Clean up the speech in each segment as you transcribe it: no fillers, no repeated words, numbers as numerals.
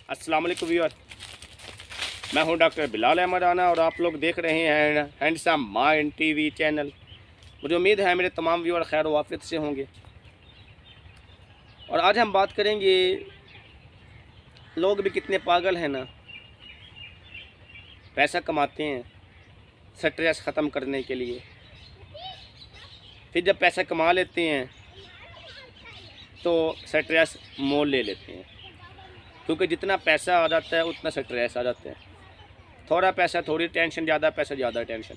अस्सलाम वालेकुम व्यूअर, मैं हूं डॉक्टर बिलाल अहमद राना और आप लोग देख रहे हैं हैंडसम माइंड टीवी चैनल। मुझे उम्मीद है मेरे तमाम व्यूअर खैर वाफियत से होंगे। और आज हम बात करेंगे, लोग भी कितने पागल हैं ना, पैसा कमाते हैं स्ट्रेस ख़त्म करने के लिए, फिर जब पैसा कमा लेते हैं तो स्ट्रेस मोल ले लेते हैं, क्योंकि जितना पैसा आ जाता है उतना स्ट्रेस आ जाता है। थोड़ा पैसा थोड़ी टेंशन, ज़्यादा पैसा ज़्यादा टेंशन।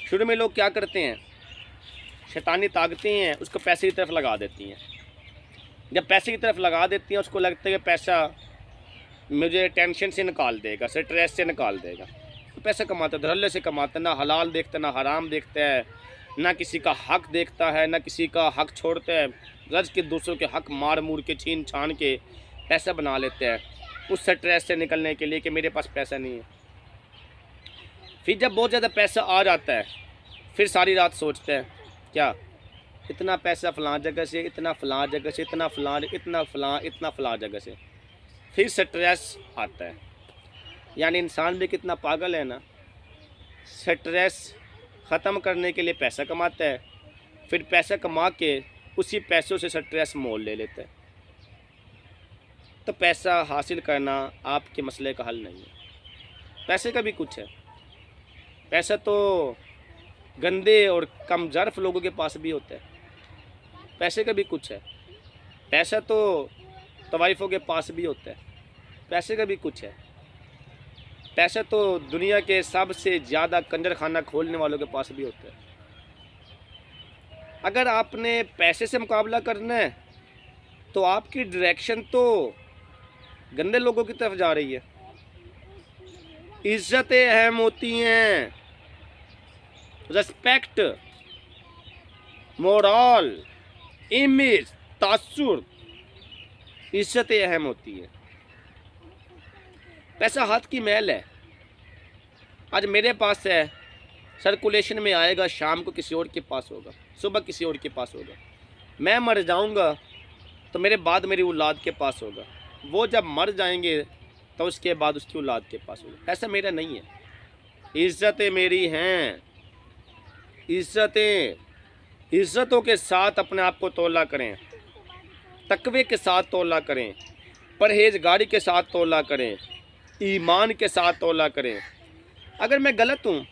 शुरू में लोग क्या करते हैं, शैतानी ताकतें हैं उसको पैसे की तरफ लगा देती हैं। जब पैसे की तरफ लगा देती हैं उसको लगता है कि पैसा मुझे टेंशन से निकाल देगा, स्ट्रेस से निकाल देगा। तो पैसा कमाता है, धड़ल्ले से कमाता है, ना हलाल देखता है ना हराम देखता है, ना किसी का हक देखता है ना किसी का हक छोड़ता है। गज के दूसरों के हक मार मूर के छीन छान के पैसा बना लेते हैं उस स्ट्रेस से निकलने के लिए कि मेरे पास पैसा नहीं है। फिर जब बहुत ज़्यादा पैसा आ जाता है फिर सारी रात सोचते हैं क्या इतना पैसा फ़लाँ जगह से, इतना फ़लाँ जगह से, इतना फ़लाँ जगह से, फिर स्ट्रेस आता है। यानी इंसान भी कितना पागल है ना, स्ट्रेस ख़त्म करने के लिए पैसा कमाता है, फिर पैसा कमा के उसी पैसों से स्ट्रेस मोल ले लेता है। तो पैसा हासिल करना आपके मसले का हल नहीं है। पैसे का भी कुछ है। पैसा तो गंदे और कम ज़र्फ लोगों के पास भी होता है। पैसे का भी कुछ है। पैसा तो तवाइफ़ों के पास भी होता है। पैसे का भी कुछ है। पैसा तो दुनिया के सबसे ज़्यादा कंजर खाना खोलने वालों के पास भी होता है। अगर आपने पैसे से मुकाबला करना है तो आपकी डायरेक्शन तो गंदे लोगों की तरफ जा रही है। इज्जतें अहम होती हैं, रिस्पेक्ट, मोरल, इमेज, तासुर, इज्जतें अहम होती हैं। पैसा हाथ की मैल है। आज मेरे पास है, सर्कुलेशन में आएगा, शाम को किसी और के पास होगा, सुबह किसी और के पास होगा। मैं मर जाऊंगा तो मेरे बाद मेरी औलाद के पास होगा, वो जब मर जाएंगे तो उसके बाद उसकी औलाद के पास होगा। पैसा मेरा नहीं है, इज्जतें मेरी हैं। इज्जतों के साथ अपने आप को तौला करें, तकवे के साथ तौला करें, परहेजगारी के साथ तौला करें, ईमान के साथ तौला करें। अगर मैं गलत हूँ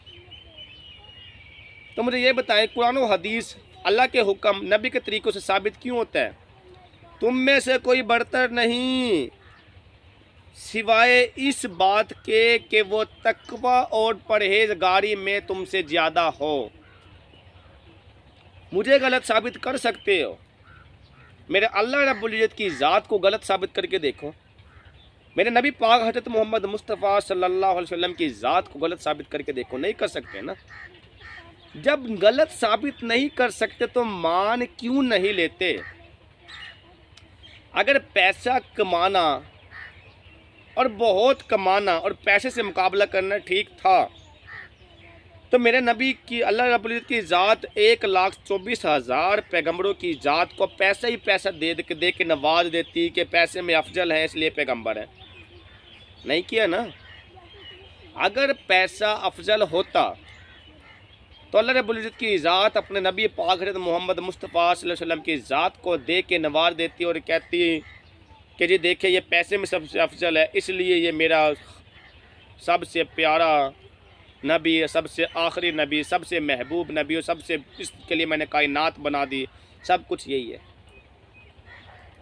तो मुझे ये बताएं, कुरान और हदीस, अल्लाह के हुक्म, नबी के तरीक़ों से साबित क्यों होता है तुम में से कोई बढ़तर नहीं सिवाय इस बात के कि वो तकवा और परहेजगारी में तुमसे ज़्यादा हो। मुझे गलत साबित कर सकते हो, मेरे अल्लाह रब्बुल इज़्ज़त की ज़ात को गलत साबित करके देखो, मेरे नबी पाक हज़रत मोहम्मद मुस्तफ़ा सल्लल्लाहु अलैहि वसल्लम की ज़ात को गलत साबित करके देखो। नहीं कर सकते ना। जब गलत साबित नहीं कर सकते तो मान क्यों नहीं लेते? अगर पैसा कमाना और बहुत कमाना और पैसे से मुकाबला करना ठीक था तो मेरे नबी की, अल्लाह रब्बुल इज़्ज़त की ज़ात 1,24,000 पैगंबरों की ज़ात को पैसा ही पैसा दे के नवाज देती कि पैसे में अफजल है इसलिए पैगंबर है। नहीं किया ना। अगर पैसा अफजल होता तो अल्लाह रब्बुल इज़्ज़त की ज़ात अपने नबी पाक हज़रत मोहम्मद मुस्तफ़ा सल्लल्लाहु अलैहि वसल्लम की ज़ात को दे के नवाज देती और कहती कि जी देखिए ये पैसे में सबसे अफजल है, इसलिए ये मेरा सबसे प्यारा नबी, सबसे आखिरी नबी, सबसे महबूब नबी और सबसे, इसके लिए मैंने कायनात बना दी। सब कुछ यही है,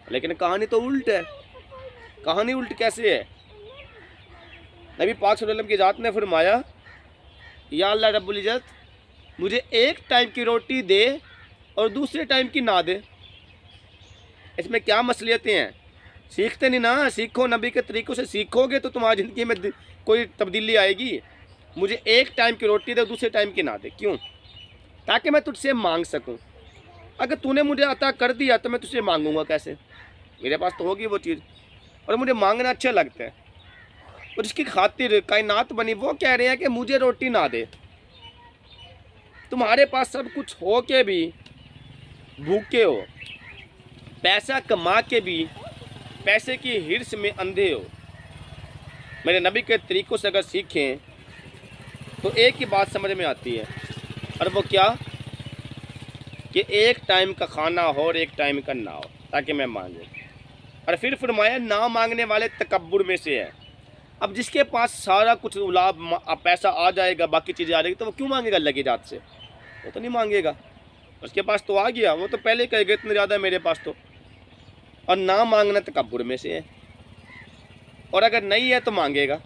लेकिन कहानी तो उल्ट है। कहानी उल्ट कैसे है? नबी पाक सल्लल्लाहु अलैहि वसल्लम की ज़ात ने फरमाया, या अल्लाह रब्बुल इज़्ज़त मुझे एक टाइम की रोटी दे और दूसरे टाइम की ना दे। इसमें क्या मसलियतें हैं? सीखते नहीं ना। सीखो, नबी के तरीक़ों से सीखोगे तो तुम्हारी ज़िंदगी में कोई तब्दीली आएगी। मुझे एक टाइम की रोटी दे, दूसरे टाइम की ना दे। क्यों? ताकि मैं तुझसे मांग सकूं। अगर तूने मुझे अता कर दिया तो मैं तुझसे मांगूंगा कैसे? मेरे पास तो होगी वो चीज़, और मुझे मांगना अच्छा लगता है। और जिसकी खातिर कायनात बनी वो कह रहे हैं कि मुझे रोटी ना दे। तुम्हारे पास सब कुछ हो के भी भूखे हो, पैसा कमा के भी पैसे की हिर्स में अंधे हो। मेरे नबी के तरीक़ों से अगर सीखें तो एक ही बात समझ में आती है, और वो क्या कि एक टाइम का खाना हो और एक टाइम का ना हो, ताकि मैं मांगे। और फिर फरमाया ना मांगने वाले तकब्बुर में से है। अब जिसके पास सारा कुछ लाभ पैसा आ जाएगा, बाकी चीज़ें आ जाएगी, तो वो क्यों मांगेगा अल्लाह की ज़ात से? वो तो नहीं मांगेगा, उसके पास तो आ गया, वो तो पहले कहेगा इतना ज़्यादा है मेरे पास तो। और ना मांगना तकब्बुर में से है, और अगर नहीं है तो मांगेगा,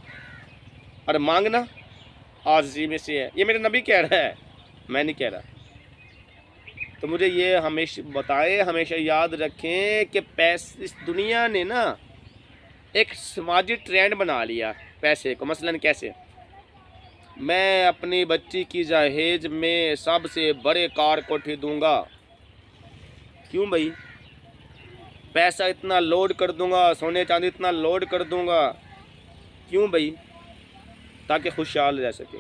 और मांगना आज़ी में से है। ये मेरे नबी कह रहा है, मैं नहीं कह रहा। तो मुझे ये हमेशा बताएं, हमेशा याद रखें कि पैसे, इस दुनिया ने ना एक समाजी ट्रेंड बना लिया पैसे को। मसलन कैसे, मैं अपनी बच्ची की जहेज में सबसे बड़े कार कोठी दूंगा। क्यों भाई? पैसा इतना लोड कर दूंगा, सोने चांदी इतना लोड कर दूंगा। क्यों भाई? ताकि खुशहाल रह सके।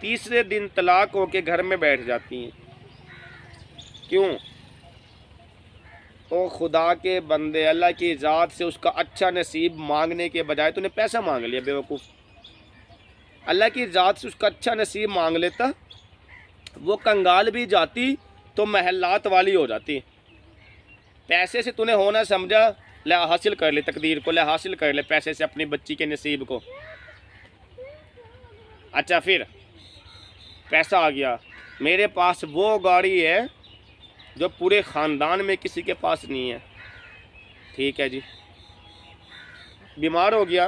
तीसरे दिन तलाक होके घर में बैठ जाती हैं। क्यों? तो खुदा के बंदे, अल्लाह की ज़ात से उसका अच्छा नसीब मांगने के बजाय तूने पैसा मांग लिया बेवकूफ़। अल्लाह की ज़ात से उसका अच्छा नसीब मांग लेता, वो कंगाल भी जाती तो महलात वाली हो जाती। पैसे से तूने होना समझा, ले हासिल कर ले तकदीर को, ले हासिल कर ले पैसे से अपनी बच्ची के नसीब को। अच्छा, फिर पैसा आ गया, मेरे पास वो गाड़ी है जो पूरे ख़ानदान में किसी के पास नहीं है। ठीक है जी, बीमार हो गया,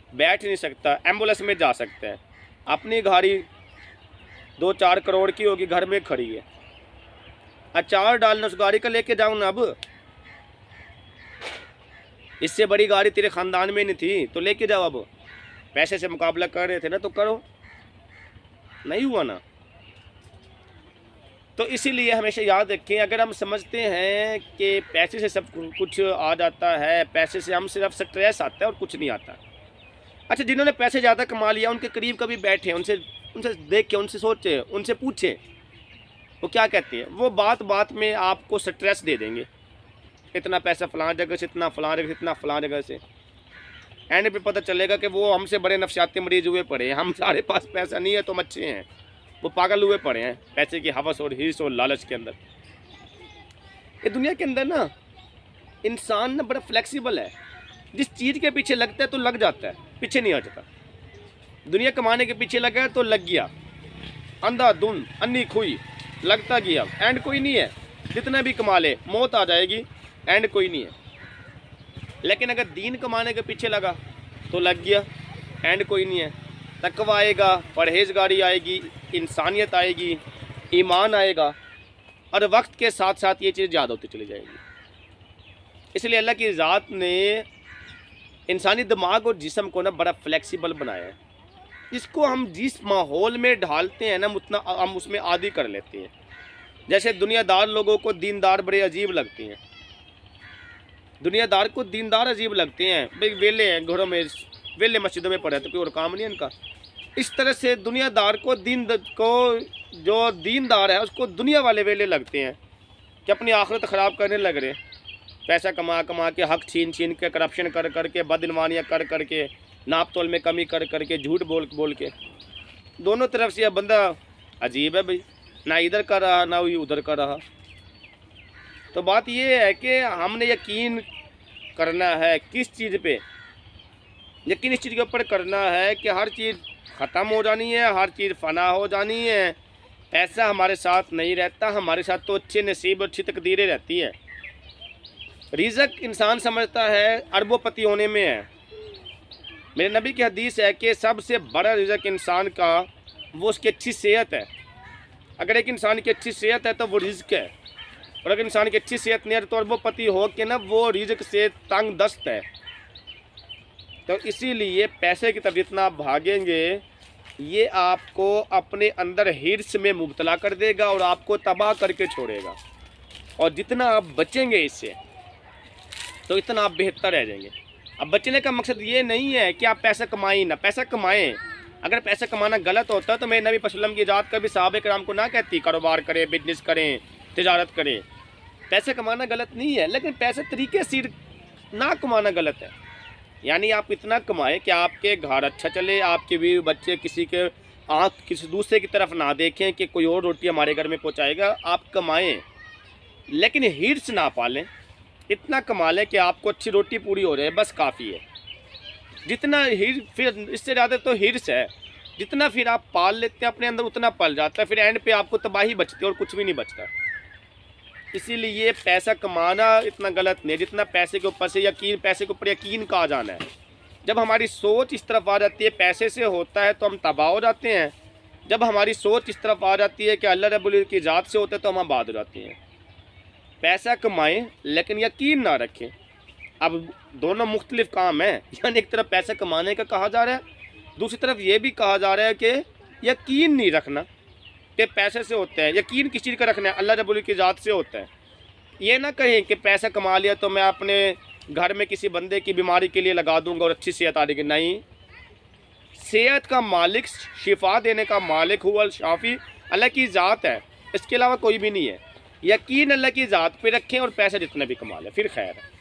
बैठ नहीं सकता, एम्बुलेंस में जा सकता है, अपनी गाड़ी 2-4 करोड़ की होगी, घर में खड़ी है, अचार डालना उस गाड़ी का लेके जाऊँ ना। अब इससे बड़ी गाड़ी तेरे ख़ानदान में नहीं थी तो लेके जाओ। अब पैसे से मुकाबला कर रहे थे ना, तो करो, नहीं हुआ ना। तो इसीलिए हमेशा याद रखें, अगर हम समझते हैं कि पैसे से सब कुछ आ जाता है, पैसे से हम सिर्फ स्ट्रेस आता है और कुछ नहीं आता। अच्छा, जिन्होंने पैसे ज़्यादा कमा लिया, उनके करीब कभी बैठे, उनसे देख के, उनसे सोचे, उनसे पूछे वो क्या कहते हैं। वो बात बात में आपको स्ट्रेस दे देंगे, इतना पैसा फ़लाँ जगह से, इतना फ़लाँ जगह से, इतना फ़लाँ जगह से। एंड पे पता चलेगा कि वो हमसे बड़े नफसियाती मरीज हुए पड़े हैं। हम सारे पास पैसा नहीं है तो हम अच्छे हैं, वो पागल हुए पड़े हैं पैसे की हवस और हिर्स और लालच के अंदर। ये दुनिया के अंदर ना इंसान ना बड़ा फ्लेक्सिबल है, जिस चीज़ के पीछे लगता है तो लग जाता है, पीछे नहीं हटता। दुनिया कमाने के पीछे लगा तो लग गया, अंधाधुंध अन्नी खुई लगता गया, एंड कोई नहीं है। जितना भी कमा ले मौत आ जाएगी, एंड कोई नहीं है। लेकिन अगर दीन कमाने के पीछे लगा तो लग गया, एंड कोई नहीं है। तकवा आएगा, परहेजगारी आएगी, इंसानियत आएगी, ईमान आएगा, और वक्त के साथ साथ ये चीज़ याद होती चली जाएगी। इसलिए अल्लाह की ज़ात ने इंसानी दिमाग और जिस्म को ना बड़ा फ्लेक्सिबल बनाया है। इसको हम जिस माहौल में ढालते हैं ना, उतना हम उसमें आदी कर लेते हैं। जैसे दुनियादार लोगों को दीनदार बड़े अजीब लगते हैं, दुनियादार को दीनदार अजीब लगते हैं, भाई वेले हैं घरों में, वेले मस्जिदों में पड़े तो कोई और काम नहीं इनका। इस तरह से दुनियादार को जो दीनदार है उसको दुनिया वाले वेले लगते हैं कि अपनी आखिरत ख़राब करने लग रहे, पैसा कमा कमा के, हक छीन छीन के, करप्शन कर कर के, बदइनवानियाँ कर कर के, नाप तोल में कमी कर कर के, झूठ बोल बोल के। दोनों तरफ से यह बंदा अजीब है भाई, ना इधर का रहा ना उधर का रहा। तो बात ये है कि हमने यकीन करना है किस चीज़ पे, यकीन इस चीज़ के ऊपर करना है कि हर चीज़ ख़त्म हो जानी है, हर चीज़ फ़ना हो जानी है। ऐसा हमारे साथ नहीं रहता, हमारे साथ तो अच्छे नसीब और अच्छी तकदीरें रहती है। रिज़्क़ इंसान समझता है अरबोपति होने में है। मेरे नबी की हदीस है कि सबसे बड़ा रिज़्क़ इंसान का वो उसकी अच्छी सेहत है। अगर एक इंसान की अच्छी सेहत है तो वो रिज़्क़ है, और अगर इंसान की अच्छी सेहत नहीं है तो अरबोपति हो के ना वो रिज़्क़ से तंग दस्त है। तो इसीलिए पैसे की तरफ जितना भागेंगे ये आपको अपने अंदर हिर्स में मुब्तला कर देगा और आपको तबाह करके छोड़ेगा। और जितना आप बचेंगे इससे तो इतना आप बेहतर रह जाएंगे। अब बचने का मकसद ये नहीं है कि आप पैसा कमाएं ना, पैसा कमाएं। अगर पैसा कमाना गलत होता तो मेरे नबी वसल्लम की ज़ात कभी सहाबा किराम को ना कहती कारोबार करें, बिजनेस करें, तिजारत करें। पैसे कमाना गलत नहीं है, लेकिन पैसे तरीके से ना कमाना गलत है। यानी आप इतना कमाएं कि आपके घर अच्छा चले, आपके भी बच्चे किसी के आँख किसी दूसरे की तरफ ना देखें कि कोई और रोटी हमारे घर में पहुंचाएगा। आप कमाएं, लेकिन हिर्स ना पालें। इतना कमा लें कि आपको अच्छी रोटी पूरी हो जाए, बस काफ़ी है। जितना फिर इससे ज़्यादा तो हिर्स है, जितना फिर आप पाल लेते हैं अपने अंदर उतना पल जाता है, फिर एंड पे आपको तबाही बचती है और कुछ भी नहीं बचता। इसीलिए पैसा कमाना इतना गलत नहीं है जितना पैसे के ऊपर से यकीन, पैसे के ऊपर यकीन का आ जाना है। जब हमारी सोच इस तरफ आ जाती है पैसे से होता है तो हम तबाह हो जाते हैं। जब हमारी सोच इस तरफ आ जाती है कि अल्लाह रब्बुल की ज़ात से होता है तो हम आबाद हो जाते हैं। पैसा कमाएं लेकिन यकीन ना रखें। अब दोनों मुख्तलिफ काम हैं। यानी एक तरफ पैसा कमाने का कहा जा रहा है, दूसरी तरफ ये भी कहा जा रहा है कि यकीन नहीं रखना कि पैसे से होता है। यकीन किस चीज़ का रखना है? अल्लाह रब्बुल की ज़ात से होता है। ये ना कहें कि पैसा कमा लिया तो मैं अपने घर में किसी बंदे की बीमारी के लिए लगा दूंगा और अच्छी सेहत आ जाएगी। नहीं, सेहत का मालिक, शिफा देने का मालिक हुआ शाफी अल्लाह की ज़ात है, इसके अलावा कोई भी नहीं है। यकीन अल्लाह की ज़ात पे रखें और पैसा जितना भी कमा लें, फिर खैर है।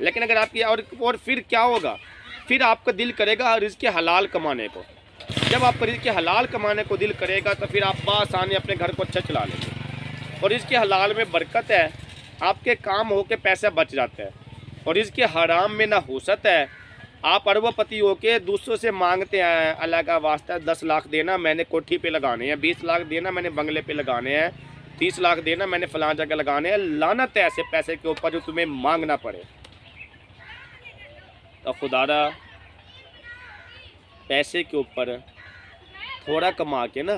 लेकिन अगर आपकी और फिर क्या होगा? फिर आपका दिल करेगा रिज़्क़ हलाल कमाने को। जब आपका रिज़्क़ हलाल कमाने को दिल करेगा तो फिर आप बासानी अपने घर को अच्छा चला लेंगे। और रिज़्क़ हलाल में बरकत है, आपके काम हो के पैसा बच जाता है। और रिज़्क़ हराम में ना हुसत है। आप अरबपति हो के दूसरों से मांगते हैं, अल्लाह का वास्ता 10 लाख देना मैंने कोठी पे लगाने हैं, 20 लाख देना मैंने बंगले पे लगाने हैं, 30 लाख देना मैंने फलां जगह लगाने हैं। लानत है ऐसे पैसे के ऊपर जो तुम्हें मांगना पड़े। तो खुदारा पैसे के ऊपर थोड़ा कमा के ना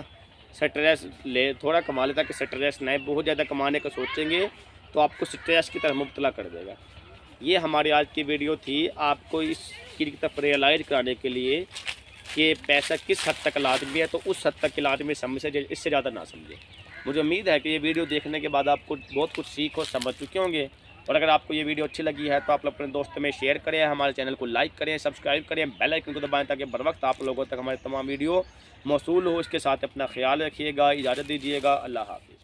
स्ट्रेस ले, थोड़ा कमा ले ताकि स्ट्रेस ना। बहुत ज़्यादा कमाने का सोचेंगे तो आपको स्ट्रेस की तरफ मुब्तला कर देगा। ये हमारी आज की वीडियो थी, आपको इस चीज़ की तरफ रियलाइज़ कराने के लिए कि पैसा किस हद तक लाजमी है, तो उस हद तक की लाजमी समझे, इससे ज़्यादा ना समझे। मुझे उम्मीद है कि ये वीडियो देखने के बाद आपको बहुत कुछ सीख और समझ चुके होंगे। और अगर आपको ये वीडियो अच्छी लगी है तो आप अपने दोस्तों में शेयर करें, हमारे चैनल को लाइक करें, सब्सक्राइब करें, बेल आइकन को दबाएं ताकि बर वक्त आप लोगों तक हमारे तमाम वीडियो मौसूल हो। इसके साथ अपना ख्याल रखिएगा, इजाज़त दीजिएगा। अल्लाह हाफ़िज़।